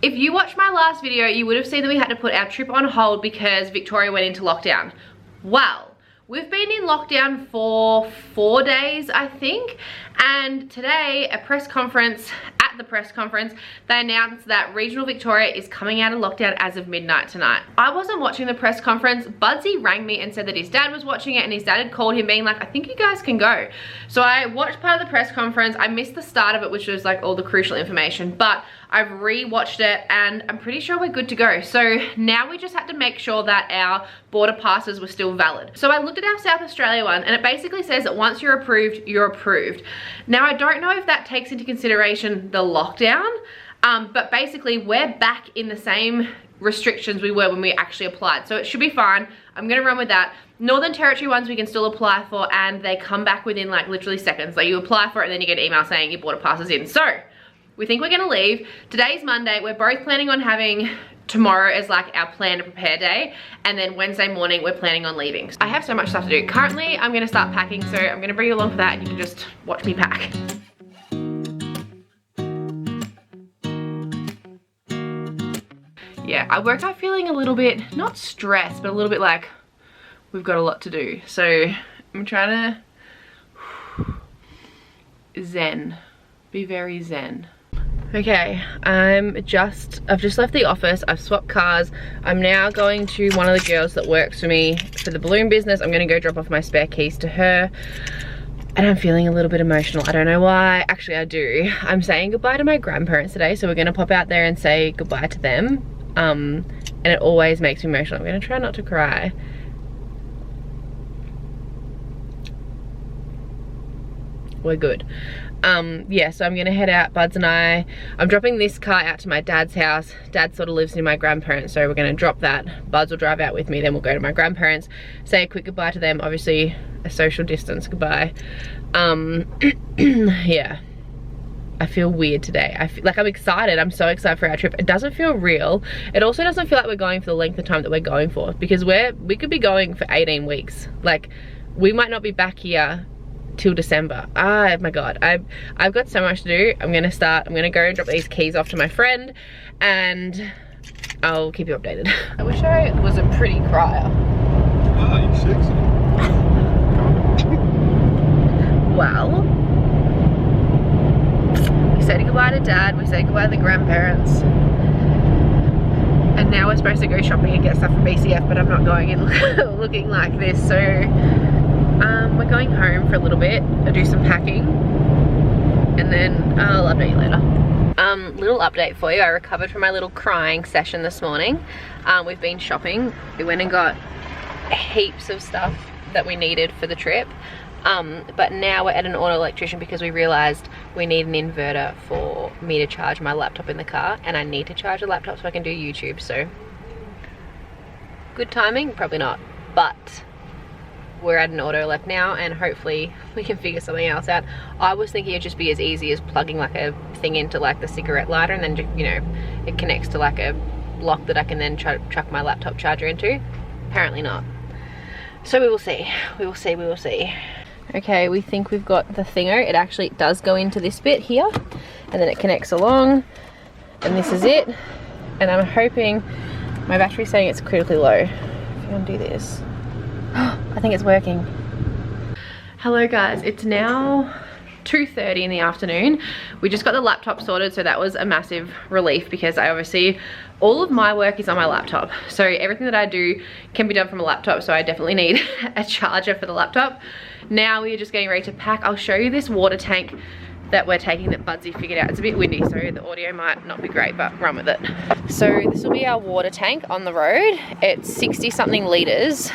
If you watched my last video, you would have seen that we had to put our trip on hold because Victoria went into lockdown. Well, we've been in lockdown for 4 days, I think, and today at the press conference, they announced that regional Victoria is coming out of lockdown as of midnight tonight. I wasn't watching the press conference. Budsy rang me and said that his dad was watching it, and his dad had called him being like, I think you guys can go. So I watched part of the press conference. I missed the start of it, which was like all the crucial information, but I've re-watched it and I'm pretty sure we're good to go. So now we just had to make sure that our border passes were still valid. So I looked at our South Australia one, and it basically says that once you're approved, you're approved. Now I don't know if that takes into consideration the lockdown, but basically we're back in the same restrictions we were when we actually applied. So it should be fine. I'm gonna run with that. Northern Territory ones we can still apply for, and they come back within like literally seconds. Like you apply for it and then you get an email saying your border pass is in. So we think we're gonna leave. Today's Monday. We're both planning on having tomorrow as like our plan to prepare day, and then Wednesday morning we're planning on leaving. I have so much stuff to do. Currently I'm gonna start packing, so I'm gonna bring you along for that and you can just watch me pack. Yeah, I woke up feeling a little bit, not stressed, but a little bit like we've got a lot to do. So I'm trying to zen, be very zen. Okay, I've just left the office. I've swapped cars. I'm now going to one of the girls that works for me for the balloon business. I'm gonna go drop off my spare keys to her. And I'm feeling a little bit emotional. I don't know why. Actually, I do. I'm saying goodbye to my grandparents today, so we're gonna pop out there and say goodbye to them. And it always makes me emotional. I'm gonna try not to cry. We're good. Yeah, so I'm gonna head out. Buds and I'm dropping this car out to my dad's house. Dad sort of lives near my grandparents, so we're gonna drop that. Buds will drive out with me, then we'll go to my grandparents, say a quick goodbye to them, obviously a social distance goodbye. Yeah, I feel weird today. I feel like I'm excited. I'm so excited for our trip. It doesn't feel real. It also doesn't feel like we're going for the length of time that we're going for, because we could be going for 18 weeks. Like, we might not be back here till December. Oh my god, I've got so much to do. I'm gonna go and drop these keys off to my friend, and I'll keep you updated. I wish I was a pretty crier. Oh, you're sexy. Well, we said goodbye to Dad, we said goodbye to the grandparents, and now we're supposed to go shopping and get stuff from BCF, but I'm not going in looking like this, so we're going home for a little bit. I'll do some packing and then I'll update you later. Little update for you. I recovered from my little crying session this morning. We've been shopping. We went and got heaps of stuff that we needed for the trip. But now we're at an auto electrician because we realized we need an inverter for me to charge my laptop in the car, and I need to charge a laptop so I can do YouTube. So good timing? Probably not, but we're at an auto elect now, and hopefully we can figure something else out. I was thinking it'd just be as easy as plugging like a thing into like the cigarette lighter, and then, you know, it connects to like a block that I can then chuck my laptop charger into. Apparently not. So we will see. We will see. We will see. Okay, we think we've got the thingo. It actually does go into this bit here, and then it connects along, and this is it. And I'm hoping, my battery's saying it's critically low. If you undo this. I think it's working. Hello guys, it's now 2:30 in the afternoon. We just got the laptop sorted, so that was a massive relief, because all of my work is on my laptop. So everything that I do can be done from a laptop, so I definitely need a charger for the laptop. Now we are just getting ready to pack. I'll show you this water tank that we're taking that Budsy figured out. It's a bit windy, so the audio might not be great, but run with it. So this will be our water tank on the road. It's 60 something litres.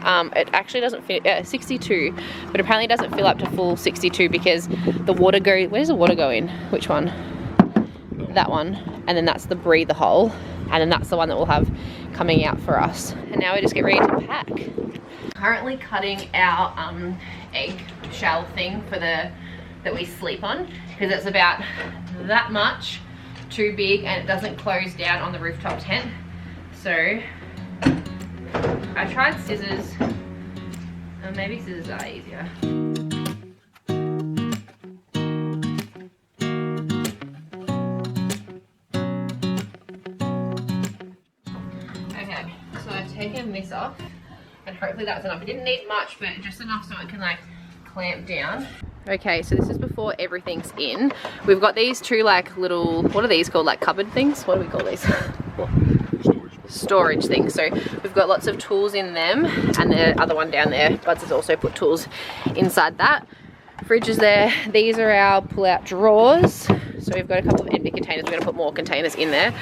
It actually doesn't fit, 62, but apparently it doesn't fill up to full 62 because the water where does the water go in? Which one? That one. And then that's the breather hole. And then that's the one that we'll have coming out for us. And now we just get ready to pack. Currently cutting our egg shell thing for that we sleep on, because it's about that much too big and it doesn't close down on the rooftop tent. So I tried scissors, and maybe scissors are easier. taken this off, and hopefully that's enough. It didn't need much, but just enough so it can like clamp down. Okay, so this is before everything's in. We've got these two like little, what are these called, like cupboard things? What do we call these? Storage things. So we've got lots of tools in them, and the other one down there, Buds has also put tools inside that. Fridge is there. These are our pull-out drawers. So we've got a couple of empty containers. We're going to put more containers in there.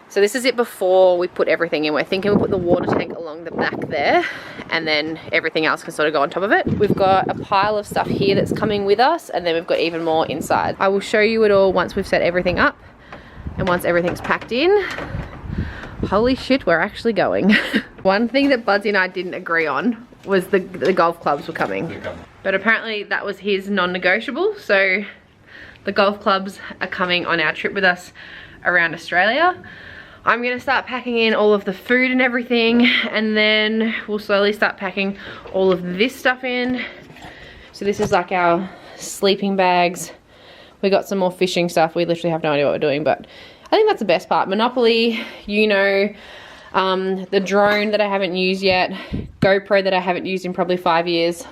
So this is it before we put everything in. We're thinking we'll put the water tank along the back there, and then everything else can sort of go on top of it. We've got a pile of stuff here that's coming with us, and then we've got even more inside. I will show you it all once we've set everything up and once everything's packed in. Holy shit, we're actually going. One thing that Budsy and I didn't agree on was the golf clubs were coming. But apparently that was his non-negotiable, so the golf clubs are coming on our trip with us around Australia. I'm gonna start packing in all of the food and everything, and then we'll slowly start packing all of this stuff in. So this is like our sleeping bags. We got some more fishing stuff. We literally have no idea what we're doing, but I think that's the best part. Monopoly, you know, the drone that I haven't used yet, GoPro that I haven't used in probably 5 years.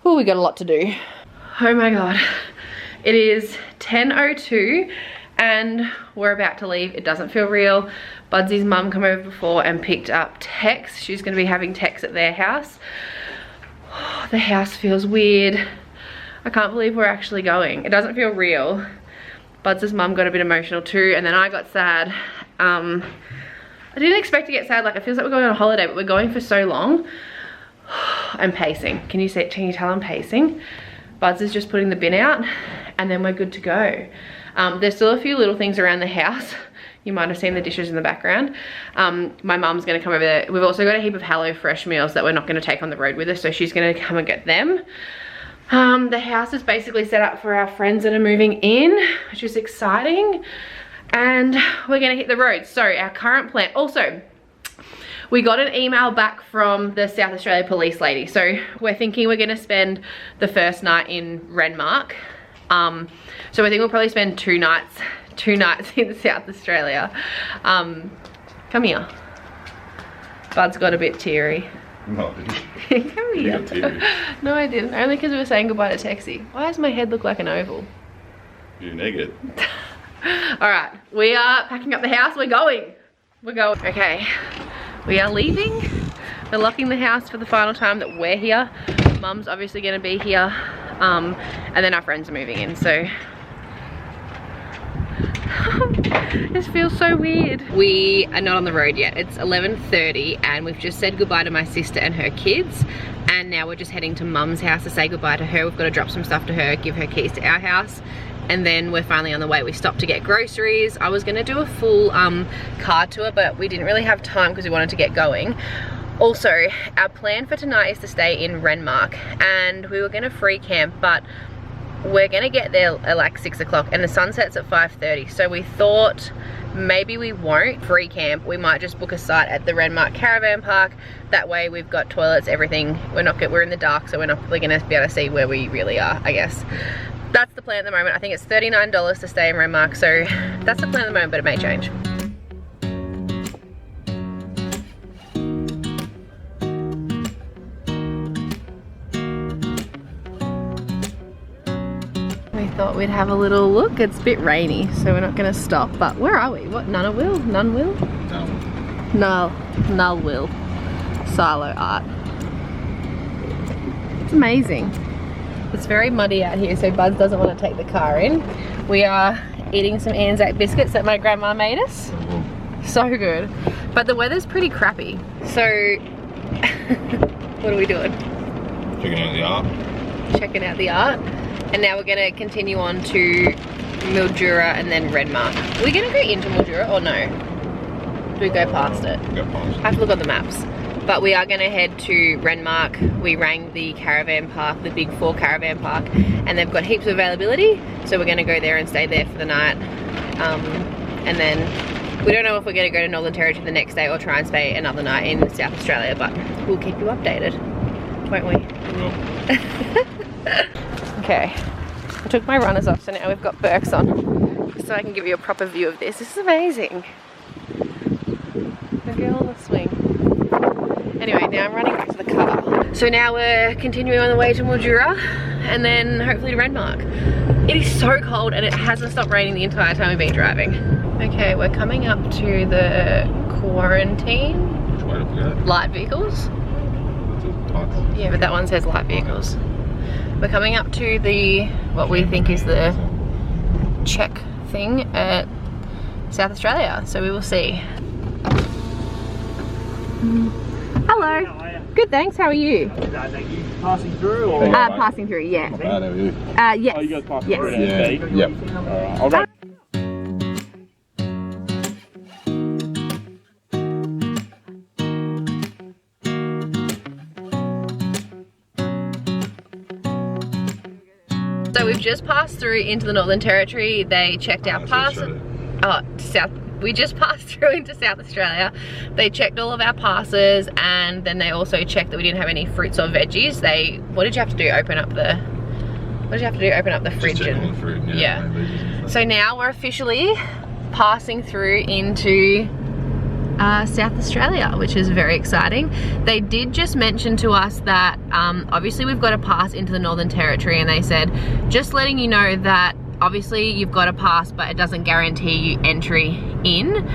Oh, we got a lot to do. Oh my God. It is 10:02 and we're about to leave. It doesn't feel real. Budsy's mum came over before and picked up Tex. She's gonna be having Tex at their house. Oh, the house feels weird. I can't believe we're actually going. It doesn't feel real. Buds' mum got a bit emotional too, and then I got sad. I didn't expect to get sad. Like, it feels like we're going on a holiday, but we're going for so long. I'm pacing. Can you tell I'm pacing? Buds is just putting the bin out, and then we're good to go. There's still a few little things around the house. You might have seen the dishes in the background. My mum's gonna come over there. We've also got a heap of HelloFresh meals that we're not gonna take on the road with us, so she's gonna come and get them. The house is basically set up for our friends that are moving in, which is exciting. And we're gonna hit the road. So our current plan, also, we got an email back from the South Australia police lady. So we're thinking we're gonna spend the first night in Renmark. So I think we'll probably spend two nights in South Australia. Come here. Bud's got a bit teary. No, I didn't. Come here. No, I didn't. Only because we were saying goodbye to Texie. Why does my head look like an oval? You're naked. Alright, we are packing up the house. We're going. We're going. Okay, we are leaving. We're locking the house for the final time that we're here. Mum's obviously going to be here. And then our friends are moving in, so this feels so weird. We are not on the road yet. It's 11:30 and we've just said goodbye to my sister and her kids, and now we're just heading to Mum's house to say goodbye to her. We've got to drop some stuff to her, give her keys to our house, and then we're finally on the way. We stopped to get groceries. I was gonna do a full car tour, but we didn't really have time because we wanted to get going. Also, our plan for tonight is to stay in Renmark, and we were gonna free camp, but we're gonna get there at like 6 o'clock and the sun sets at 5:30. So we thought maybe we won't free camp. We might just book a site at the Renmark caravan park. That way we've got toilets, everything. We're in the dark, so we're not really gonna be able to see where we really are, I guess. That's the plan at the moment. I think it's $39 to stay in Renmark, so that's the plan at the moment, but it may change. We thought we'd have a little look. It's a bit rainy, so we're not gonna stop. But where are we? What, Nullawil? Nullawil. Silo art. It's amazing. It's very muddy out here, so Buds doesn't want to take the car in. We are eating some Anzac biscuits that my grandma made us. So good. But the weather's pretty crappy. So, what are we doing? Checking out the art. Checking out the art. And now we're gonna continue on to Mildura and then Renmark. Are we gonna go into Mildura or no? Do we go past it? Go past. I have to look on the maps. But we are gonna head to Renmark. We rang the caravan park, the Big 4 caravan park, and they've got heaps of availability. So we're gonna go there and stay there for the night. And then we don't know if we're gonna go to Northern Territory the next day or try and stay another night in South Australia, but we'll keep you updated, won't we? We will. Okay, I took my runners off, so now we've got Birks on, so I can give you a proper view of this. This is amazing. We've Girl on the swing. Anyway, now I'm running back to the car. So now we're continuing on the way to Mildura and then hopefully to Renmark. It is so cold and it hasn't stopped raining the entire time we've been driving. Okay, we're coming up to the quarantine. Which way to go? Light vehicles. Yeah, but that one says light vehicles. We're coming up to the, what we think is the check thing at South Australia, so we will see. Hello. Good, thanks. How are you? Thank you. Passing through or? Passing through, yeah. Not bad, how are you? Yes. Oh, you guys passing Yes. through? Yeah. Yep. All right. So we've just passed through into the Northern Territory. They checked our pass. We just passed through into South Australia. They checked all of our passes and then they also checked that we didn't have any fruits or veggies. What did you have to do? Open up the fridge. Just checking all the fruit, Yeah. no veggies and stuff. So now we're officially passing through into South Australia, which is very exciting. They did just mention to us that obviously we've got to pass into the Northern Territory, and they said, just letting you know that obviously you've got to pass, but it doesn't guarantee you entry in.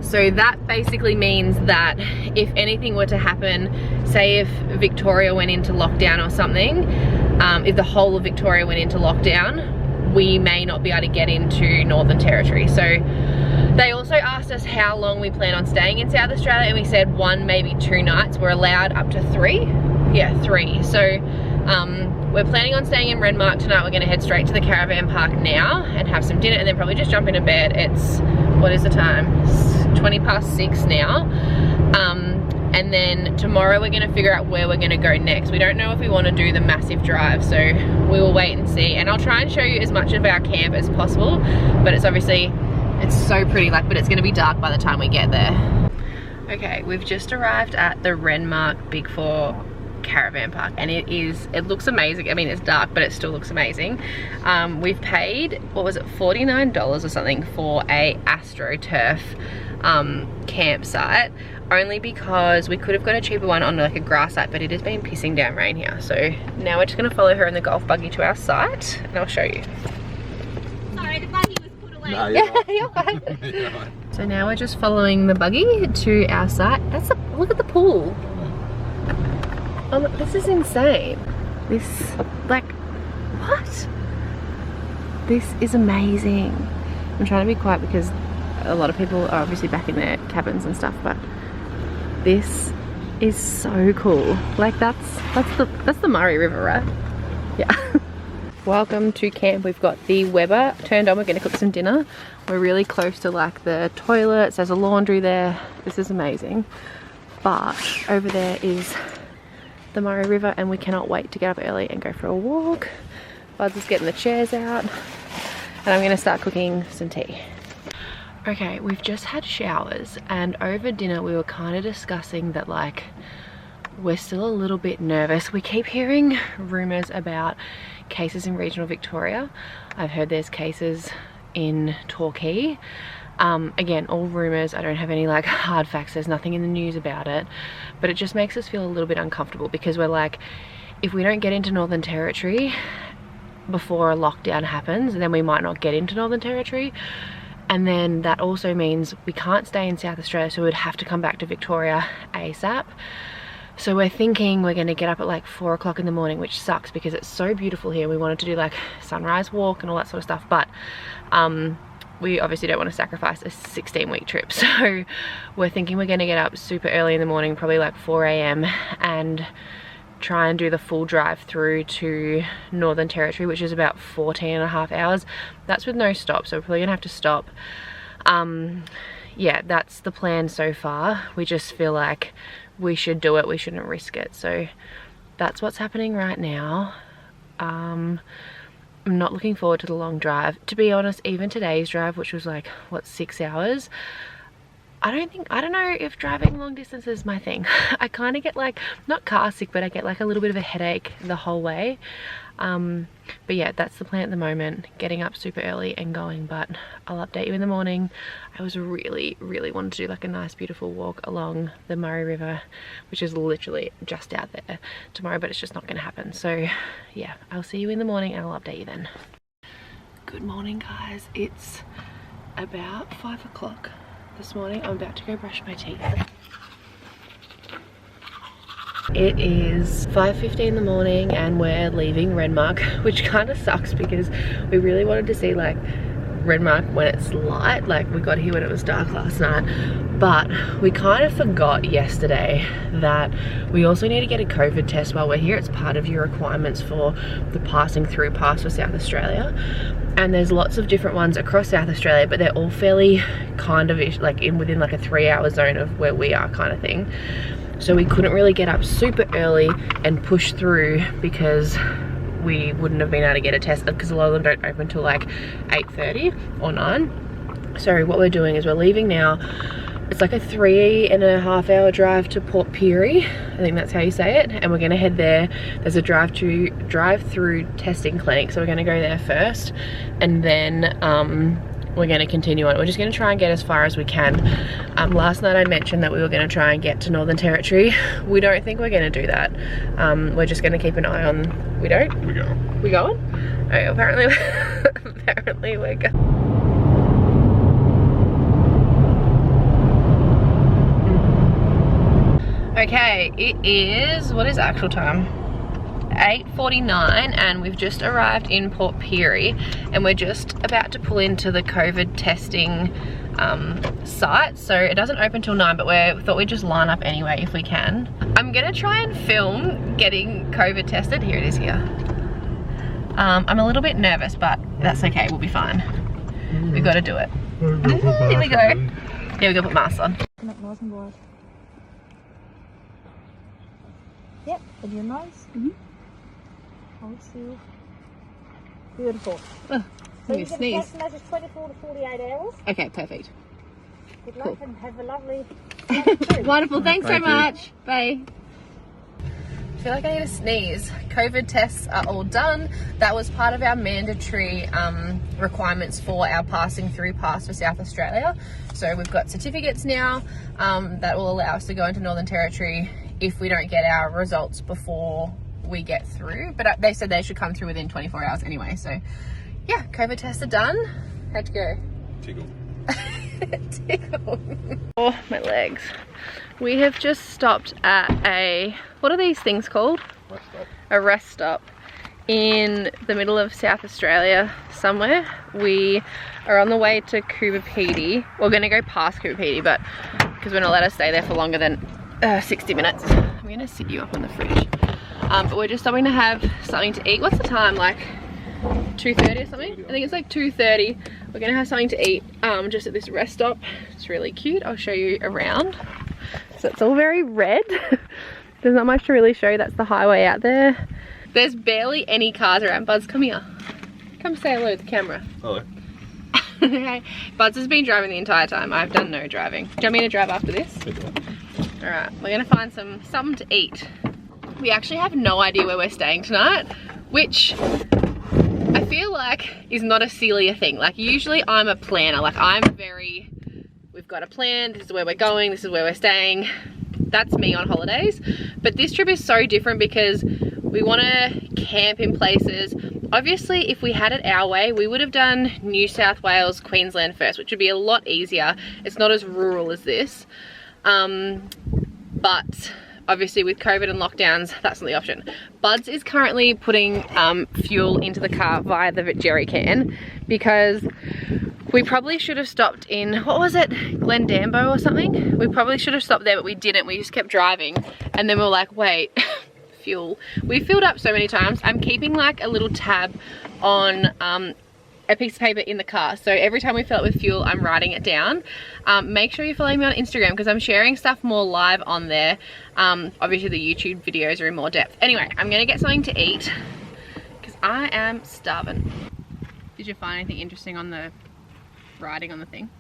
So that basically means that if anything were to happen, say if Victoria went into lockdown or something, if the whole of Victoria went into lockdown, we may not be able to get into Northern Territory. So they also asked us how long we plan on staying in South Australia, and we said 1, maybe 2 nights. We're allowed up to 3. Yeah, 3. So we're planning on staying in Renmark tonight. We're gonna head straight to the caravan park now and have some dinner and then probably just jump into bed. It's, what is the time? It's 6:20 now. And then tomorrow we're gonna figure out where we're gonna go next. We don't know if we wanna do the massive drive, so we will wait and see. And I'll try and show you as much of our camp as possible, but it's obviously, it's so pretty, like, but it's gonna be dark by the time we get there. Okay, we've just arrived at the Renmark Big4 caravan park, and it looks amazing. I mean, it's dark, but it still looks amazing. We've paid, what was it, $49 or something for a AstroTurf campsite, only because we could have got a cheaper one on like a grass site, but it has been pissing down rain here. So now we're just gonna follow her in the golf buggy to our site and I'll show you. Sorry, the buggy was put away. No, you're fine. You're fine. So now we're just following the buggy to our site. Look at the pool. Oh, look, this is insane. This, like, what? This is amazing. I'm trying to be quiet because a lot of people are obviously back in their cabins and stuff, but this is so cool. Like, that's the Murray River, right? Yeah. Welcome to camp. We've got the Weber turned on. We're gonna cook some dinner. We're really close to like the toilets. There's a laundry there. This is amazing. But over there is the Murray River and we cannot wait to get up early and go for a walk. Bud's is getting the chairs out and I'm gonna start cooking some tea. Okay, we've just had showers and over dinner we were kind of discussing that, like, we're still a little bit nervous. We keep hearing rumours about cases in regional Victoria. I've heard there's cases in Torquay. Again, all rumours. I don't have any like hard facts. There's nothing in the news about it, but it just makes us feel a little bit uncomfortable because we're like, if we don't get into Northern Territory before a lockdown happens, then we might not get into Northern Territory. And then that also means we can't stay in South Australia, so we'd have to come back to Victoria ASAP. So we're thinking we're going to get up at like 4 o'clock in the morning, which sucks because it's so beautiful here. We wanted to do like sunrise walk and all that sort of stuff, but we obviously don't want to sacrifice a 16-week trip. So we're thinking we're going to get up super early in the morning, probably like 4 AM, and try and do the full drive through to Northern Territory, which is about 14.5 hours. That's with no stop, so we're probably gonna have to stop. Yeah, that's the plan so far. We just feel like we should do it, we shouldn't risk it. So that's what's happening right now. I'm not looking forward to the long drive. To be honest, even today's drive, which was like, what, 6 hours, I don't know if driving long distance is my thing. I kind of get like, not car sick, but I get like a little bit of a headache the whole way. But yeah, that's the plan at the moment, getting up super early and going, but I'll update you in the morning. I was really wanted to do like a nice beautiful walk along the Murray River, which is literally just out there tomorrow, but it's just not going to happen. So yeah, I'll see you in the morning and I'll update you then. Good morning guys, it's about 5 o'clock this morning. I'm about to go brush my teeth. It is 5:15 in the morning and we're leaving Renmark, which kind of sucks because we really wanted to see like Renmark when it's light. Like we got here when it was dark last night, but we kind of forgot yesterday that we also need to get a COVID test while we're here. It's part of your requirements for the passing through pass for South Australia. And there's lots of different ones across South Australia, but they're all fairly kind of like within like a 3-hour zone of where we are kind of thing. So we couldn't really get up super early and push through because we wouldn't have been able to get a test because a lot of them don't open till like 8:30 or 9. So what we're doing is we're leaving now. It's like a 3.5-hour drive to Port Pirie. I think that's how you say it. And we're gonna head there. There's a drive-through testing clinic. So we're gonna go there first and then we're going to continue on. We're just going to try and get as far as we can. Last night I mentioned that we were going to try and get to Northern Territory. We don't think we're going to do that. We're just going to keep an eye on... We don't? We go. We going? Oh, apparently, apparently we're going. Okay, it is... What is actual time? 8:49 and we've just arrived in Port Pirie and we're just about to pull into the COVID testing site. So it doesn't open till 9, but we thought we'd just line up anyway if we can. I'm gonna try and film getting COVID tested. Here it is here. I'm a little bit nervous, but that's okay, we'll be fine. We've got to do it. Here we go. Here we go, put masks on. Nice and wide. Yep, with your nose. Hold still. Beautiful. Oh, So you can sneeze. test measures 24 to 48 hours. Okay, perfect. Good luck and have a lovely Wonderful, thanks so Thank you. much. Bye. I feel like I need to sneeze. COVID tests are all done. That was part of our mandatory requirements for our passing through pass for South Australia. So we've got certificates now that will allow us to go into Northern Territory if we don't get our results before we get through. But they said they should come through within 24 hours anyway. So yeah, COVID tests are done. How'd you go? Tickle. Tickle. Oh, my legs. We have just stopped at a, what are these things called? Rest stop. A rest stop in the middle of South Australia somewhere. We are on the way to Cooperative. We're going to go past Cooperative, but because we're not allowed to stay there for longer than 60 minutes. I'm going to sit you up on the fridge. But we're just stopping to have something to eat. What's the time, like 2:30 or something? I think it's like 2:30. We're gonna have something to eat just at this rest stop. It's really cute. I'll show you around. So it's all very red. There's not much to really show you. That's the highway out there. There's barely any cars around. Buzz, come here. Come say hello to the camera. Hello. Okay. Buzz has been driving the entire time. I've done no driving. Do you want me to drive after this? Alright, we're gonna find something to eat. We actually have no idea where we're staying tonight, which I feel like is not a Celia thing. Like usually I'm a planner, like we've got a plan, this is where we're going, this is where we're staying. That's me on holidays. But this trip is so different because we want to camp in places. Obviously, if we had it our way, we would have done New South Wales, Queensland first, which would be a lot easier. It's not as rural as this. But obviously with COVID and lockdowns, that's not the option. Buds is currently putting fuel into the car via the jerry can because we probably should have stopped in, what was it, Glendambo or something? We probably should have stopped there, but we didn't. We just kept driving and then we were like, wait, fuel. We filled up so many times. I'm keeping like a little tab on a piece of paper in the car, so every time we fill up with fuel I'm writing it down. Make sure you follow me on Instagram because I'm sharing stuff more live on there. Obviously the YouTube videos are in more depth. Anyway, I'm gonna get something to eat because I am starving. Did you find anything interesting on the writing on the thing?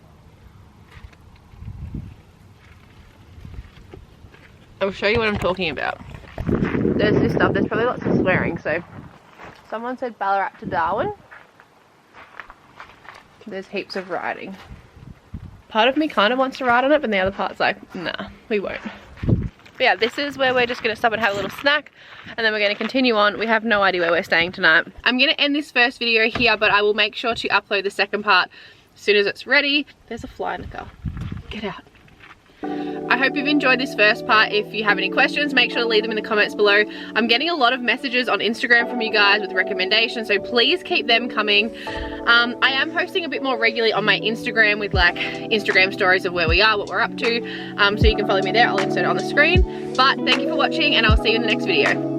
I'll show you what I'm talking about. There's this stuff, there's probably lots of swearing, so someone said Ballarat to Darwin. There's heaps of riding. Part of me kind of wants to ride on it, but the other part's like, nah, we won't. But yeah, this is where we're just gonna stop and have a little snack, and then we're gonna continue on. We have no idea where we're staying tonight. I'm gonna end this first video here, but I will make sure to upload the second part as soon as it's ready. There's a fly in the car. Get out. I hope you've enjoyed this first part. If you have any questions, make sure to leave them in the comments below. I'm getting a lot of messages on Instagram from you guys with recommendations, so please keep them coming. I am posting a bit more regularly on my Instagram with like Instagram stories of where we are, what we're up to, so you can follow me there. I'll insert it on the screen. But thank you for watching, and I'll see you in the next video.